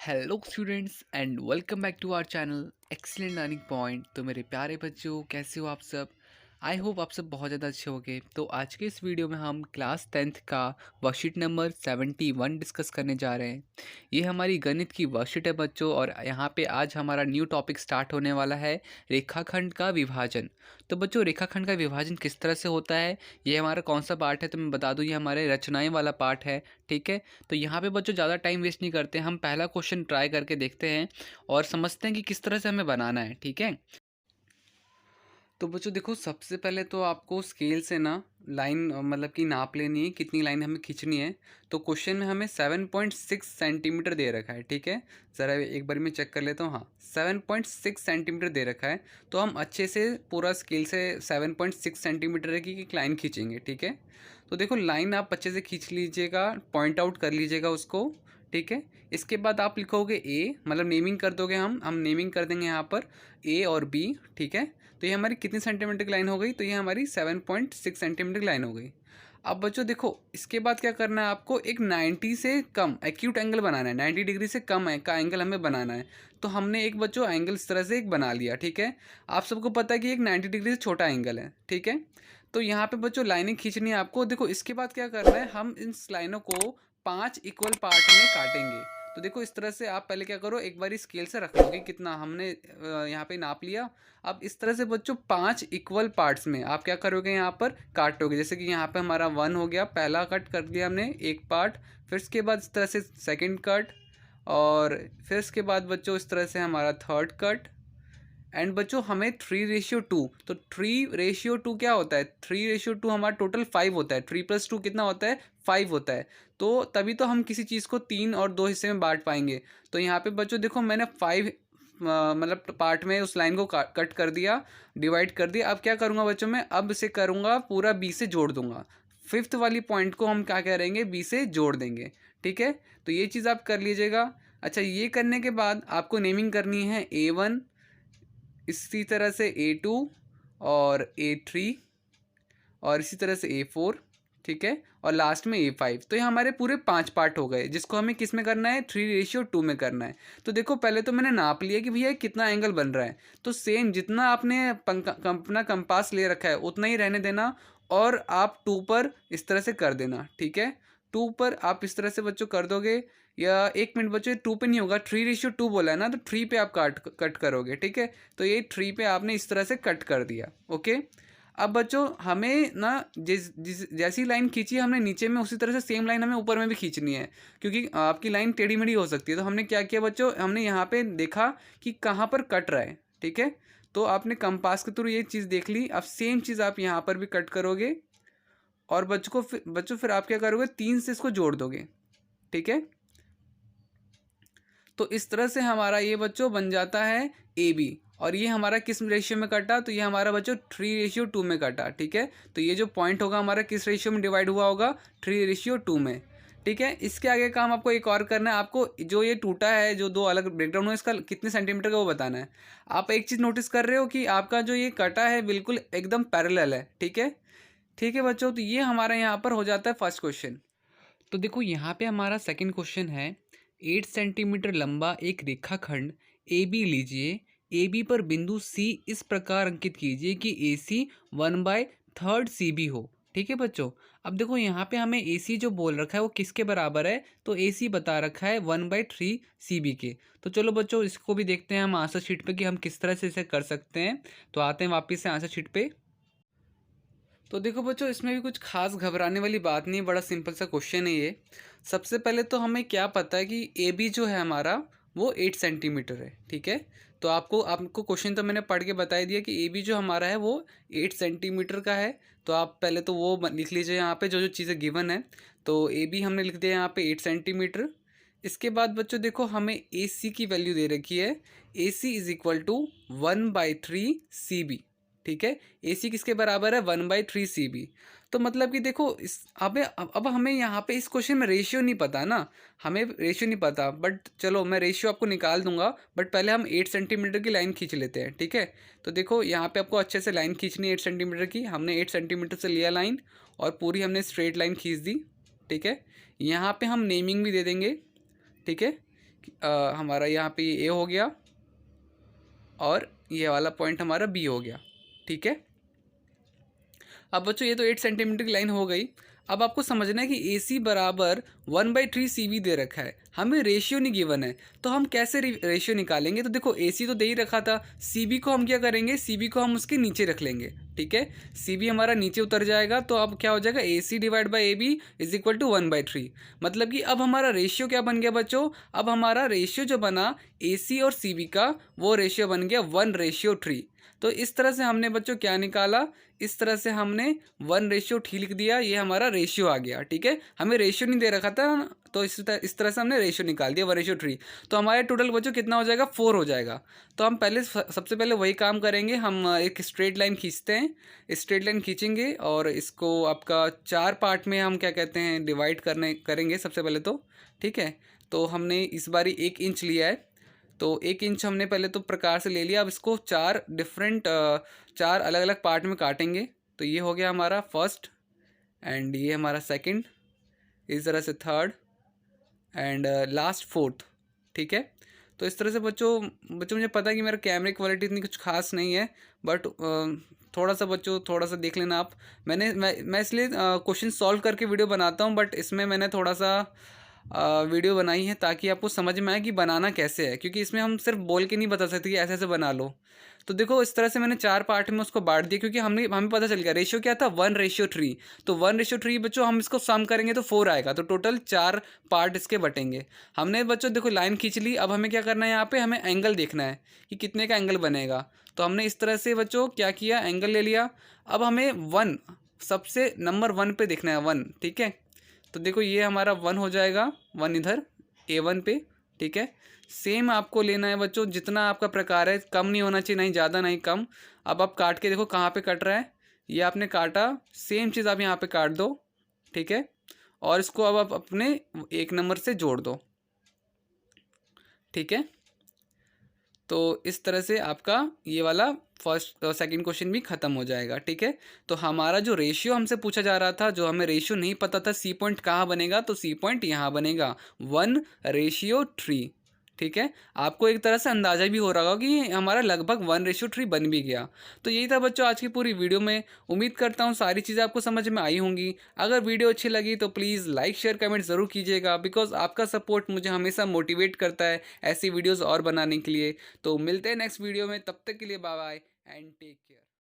Hello students and welcome back to our channel excellent learning point. तो मेरे प्यारे बच्चों, कैसे हो आप सब? आई होप आप सब बहुत ज़्यादा अच्छे होंगे। तो आज के इस वीडियो में हम क्लास 10th का वर्कशीट नंबर 71 डिस्कस करने जा रहे हैं। ये हमारी गणित की वर्कशीट है बच्चों, और यहाँ पे आज हमारा न्यू टॉपिक स्टार्ट होने वाला है, रेखाखंड का विभाजन। तो बच्चों, रेखाखंड का विभाजन किस तरह से होता है, ये हमारा कौन सा पार्ट है तो मैं बता दूँ, ये हमारे रचनाएँ वाला पार्ट है। ठीक है, तो यहाँ पे बच्चों ज़्यादा टाइम वेस्ट नहीं करते, हम पहला क्वेश्चन ट्राई करके देखते हैं और समझते हैं कि किस तरह से हमें बनाना है। ठीक है, तो बच्चों देखो, सबसे पहले तो आपको स्केल से ना लाइन मतलब कि नाप लेनी है, कितनी लाइन हमें खींचनी है। तो क्वेश्चन में हमें 7.6 सेंटीमीटर दे रखा है। ठीक है, ज़रा एक बार मैं चेक कर लेता हूँ। हाँ, 7.6 सेंटीमीटर दे रखा है। तो हम अच्छे से पूरा स्केल से 7.6 सेंटीमीटर की एक लाइन खींचेंगे। ठीक है, तो देखो लाइन आप अच्छे से खींच लीजिएगा, पॉइंट आउट कर लीजिएगा उसको। ठीक है, इसके बाद आप लिखोगे ए, मतलब नेमिंग कर दोगे, हम नेमिंग कर देंगे यहाँ पर ए और बी। ठीक है, तो ये हमारी कितनी सेंटीमीटर की लाइन हो गई? तो ये हमारी 7.6 सेंटीमीटर की लाइन हो गई। अब बच्चों देखो, इसके बाद क्या करना है, आपको एक 90 से कम एक्यूट एंगल बनाना है, 90 डिग्री से कम का एंगल हमें बनाना है। तो हमने एक बच्चों एंगल इस तरह से एक बना लिया। ठीक है, आप सबको पता है कि एक 90 डिग्री से छोटा एंगल है। ठीक है, तो यहाँ पे बच्चों लाइनिंग खींचनी है आपको। देखो, इसके बाद क्या करना है, हम इन लाइनों को 5 इक्वल पार्ट में काटेंगे। तो देखो, इस तरह से आप पहले क्या करो, एक बार स्केल से रख लो कि कितना हमने यहाँ पे नाप लिया। अब इस तरह से बच्चों 5 इक्वल पार्ट्स में आप क्या करोगे, यहाँ पर काटोगे। जैसे कि यहाँ पे हमारा 1 हो गया, पहला कट कर दिया हमने एक पार्ट। फिर इसके बाद इस तरह से सेकंड कट, और फिर इसके बाद बच्चों इस तरह से हमारा थर्ड कट। एंड बच्चों हमें 3:2, तो 3:2 क्या होता है? 3:2 हमारा टोटल 5 होता है। 3+2 कितना होता है? 5 होता है। तो तभी तो हम किसी चीज़ को 3 और 2 हिस्से में बांट पाएंगे। तो यहाँ पे बच्चों देखो, मैंने 5 मतलब पार्ट में उस लाइन को कट कर दिया, डिवाइड कर दिया। अब क्या करूँगा बच्चों, मैं अब इसे करूँगा पूरा बी से जोड़ दूंगा। फिफ्थ वाली पॉइंट को हम क्या करेंगे, बी से जोड़ देंगे। ठीक है, तो ये चीज़ आप कर लीजिएगा। अच्छा, ये करने के बाद आपको नेमिंग करनी है A1, इसी तरह से A2 और A3, और इसी तरह से A4। ठीक है, और लास्ट में A5। तो ये हमारे पूरे 5 पार्ट हो गए, जिसको हमें किस में करना है? 3:2 में करना है। तो देखो, पहले तो मैंने नाप लिया कि भैया कितना एंगल बन रहा है। तो सेम जितना आपने अपना कंपास ले रखा है उतना ही रहने देना, और आप 2 पर इस तरह से कर देना। ठीक है, 2 पर आप इस तरह से बच्चों कर दोगे। या एक मिनट बच्चों, 2 पे नहीं होगा, 3:2 बोला है ना, तो 3 पे आप कट करोगे। ठीक है, तो ये 3 पे आपने इस तरह से कट कर दिया। ओके, अब बच्चों हमें ना जैसी लाइन खींची है हमने नीचे में, उसी तरह से सेम लाइन हमें ऊपर में भी खींचनी है, क्योंकि आपकी लाइन टेढ़ी मेढ़ी हो सकती है। तो हमने क्या किया बच्चों, हमने यहाँ पे देखा कि कहाँ पर कट रहा है। ठीक है, तो आपने कंपास के थ्रू ये चीज़ देख ली। अब सेम चीज़ आप यहाँ पर भी कट करोगे, और बच्चों फिर आप क्या करोगे, 3 से इसको जोड़ दोगे। ठीक है, तो इस तरह से हमारा ये बच्चों बन जाता है ए बी। और ये हमारा किस रेशियो में कटा? तो ये हमारा बच्चों 3:2 में कटा। ठीक है, तो ये जो पॉइंट होगा हमारा किस रेशियो में डिवाइड हुआ होगा? 3:2 में। ठीक है, इसके आगे काम आपको एक और करना है। आपको जो ये टूटा है, जो दो अलग ब्रेकडाउन हुआ, इसका कितने सेंटीमीटर का वो बताना है। आप एक चीज़ नोटिस कर रहे हो कि आपका जो ये कटा है बिल्कुल एकदम पैरेलल है। ठीक है, ठीक है बच्चों, तो ये हमारा यहाँ पर हो जाता है फर्स्ट क्वेश्चन। तो देखो, यहाँ पे हमारा सेकंड क्वेश्चन है, 8 सेंटीमीटर लंबा एक रेखाखंड ए बी लीजिए। ए बी पर बिंदु सी इस प्रकार अंकित कीजिए कि ए सी 1/3 सी बी हो। ठीक है बच्चों, अब देखो यहाँ पे हमें ए सी जो बोल रखा है वो किसके बराबर है? तो ए सी बता रखा है 1/3 सी बी के। तो चलो बच्चों, इसको भी देखते हैं हम आंसर शीट पे कि हम किस तरह से इसे कर सकते हैं। तो आते हैं वापस से आंसर शीट पे। तो देखो बच्चों, इसमें भी कुछ खास घबराने वाली बात नहीं, बड़ा सिंपल सा क्वेश्चन है ये। सबसे पहले तो हमें क्या पता है कि ए बी जो है हमारा वो 8 सेंटीमीटर है। ठीक है, तो आपको आपको क्वेश्चन तो मैंने पढ़ के बता ही दिया कि ए बी जो हमारा है वो 8 सेंटीमीटर का है। तो आप पहले तो वो लिख लीजिए यहाँ पे जो जो चीज़ें गिवन है। तो ए बी हमने लिख दिया यहाँ पे 8 सेंटीमीटर। इसके बाद बच्चों देखो, हमें ए सी की वैल्यू दे रखी है, A C is equal to 1/3 C B. ठीक है, ए सी किसके बराबर है? 1/3 सी बी। तो मतलब कि देखो, इस अब हमें यहाँ पे इस क्वेश्चन में रेशियो नहीं पता ना, हमें रेशियो नहीं पता। बट चलो, मैं रेशियो आपको निकाल दूंगा, बट पहले हम 8 सेंटीमीटर की लाइन खींच लेते हैं। ठीक है, तो देखो यहाँ पे आपको अच्छे से लाइन खींचनी है 8 सेंटीमीटर की। हमने 8 सेंटीमीटर से लिया लाइन, और पूरी हमने स्ट्रेट लाइन खींच दी। ठीक है, यहाँ पे हम नेमिंग भी दे देंगे। ठीक है, हमारा यहाँ पे ए हो गया और ये वाला पॉइंट हमारा बी हो गया, ठीक है। अब बच्चों ये तो 8 सेंटीमीटर की लाइन हो गई। अब आपको समझना है कि ए सी बराबर 1/3 सी बी दे रखा है, हमें रेशियो नहीं गिवन है, तो हम कैसे रेशियो निकालेंगे। तो देखो ए सी तो दे ही रखा था, सी बी को हम क्या करेंगे, सी बी को हम उसके नीचे रख लेंगे, ठीक है। सी बी हमारा नीचे उतर जाएगा, तो अब क्या हो जाएगा, A C divide by A B is equal to 1/3। मतलब कि अब हमारा रेशियो क्या बन गया बच्चों, अब हमारा रेशियो जो बना ए सी और सी बी का, वो रेशियो बन गया 1/3। तो इस तरह से हमने बच्चों क्या निकाला, इस तरह से हमने 1/3 लिख दिया, ये हमारा रेशियो आ गया, ठीक है। हमें रेशियो नहीं दे रखा था, तो इस तरह से हमने रेशियो निकाल दिया 1/3। तो हमारे टोटल बच्चों कितना हो जाएगा, 4 हो जाएगा। तो हम पहले सबसे पहले वही काम करेंगे, हम एक स्ट्रेट लाइन खींचते हैं, स्ट्रेट लाइन खींचेंगे और इसको आपका 4 पार्ट में हम क्या कहते हैं डिवाइड करेंगे सबसे पहले तो, ठीक है। तो हमने इस बारी 1 इंच लिया है, तो 1 इंच हमने पहले तो प्रकार से ले लिया। अब इसको 4 अलग अलग पार्ट में काटेंगे। तो ये हो गया हमारा फर्स्ट, एंड ये हमारा सेकंड, इस तरह से थर्ड, एंड लास्ट फोर्थ, ठीक है। तो इस तरह से बच्चों बच्चों मुझे पता है कि मेरा कैमरे क्वालिटी इतनी कुछ खास नहीं है, बट थोड़ा सा बच्चों थोड़ा सा देख लेना आप। मैं इसलिए क्वेश्चन सॉल्व करके वीडियो बनाता हूँ, बट इसमें मैंने थोड़ा सा वीडियो बनाई है ताकि आपको समझ में आए कि बनाना कैसे है, क्योंकि इसमें हम सिर्फ बोल के नहीं बता सकते कि ऐसे ऐसे बना लो। तो देखो इस तरह से मैंने 4 पार्ट में उसको बांट दिया, क्योंकि हमें पता चल गया रेशियो क्या था, 1/3। तो 1/3 बच्चों हम इसको सम करेंगे तो 4 आएगा, तो टोटल 4 पार्ट इसके बटेंगे। हमने बच्चों देखो लाइन खींच ली, अब हमें क्या करना है, यहाँ पे हमें एंगल देखना है कि कितने का एंगल बनेगा। तो हमने इस तरह से बच्चों क्या किया, एंगल ले लिया। अब हमें 1 सबसे नंबर 1 पे देखना है, 1, ठीक है। तो देखो ये हमारा 1 हो जाएगा, 1 इधर A1 पे, ठीक है। सेम आपको लेना है बच्चों, जितना आपका प्रकार है, कम नहीं होना चाहिए, नहीं ज़्यादा नहीं कम। अब आप काट के देखो कहाँ पे कट रहा है, ये आपने काटा, सेम चीज़ आप यहाँ पे काट दो, ठीक है। और इसको अब आप अपने 1 नंबर से जोड़ दो, ठीक है। तो इस तरह से आपका ये वाला फर्स्ट सेकंड क्वेश्चन भी खत्म हो जाएगा, ठीक है। तो हमारा जो रेशियो हमसे पूछा जा रहा था, जो हमें रेशियो नहीं पता था सी पॉइंट कहाँ बनेगा, तो सी पॉइंट यहाँ बनेगा 1/3, ठीक है। आपको एक तरह से अंदाजा भी हो रहा होगा कि हमारा लगभग 1/3 बन भी गया। तो यही था बच्चों आज की पूरी वीडियो में। उम्मीद करता हूँ सारी चीज़ें आपको समझ में आई होंगी। अगर वीडियो अच्छी लगी तो प्लीज़ लाइक शेयर कमेंट ज़रूर कीजिएगा, बिकॉज आपका सपोर्ट मुझे हमेशा मोटिवेट करता है ऐसी वीडियोज़ और बनाने के लिए। तो मिलते हैं नेक्स्ट वीडियो में, तब तक के लिए bye bye and take care.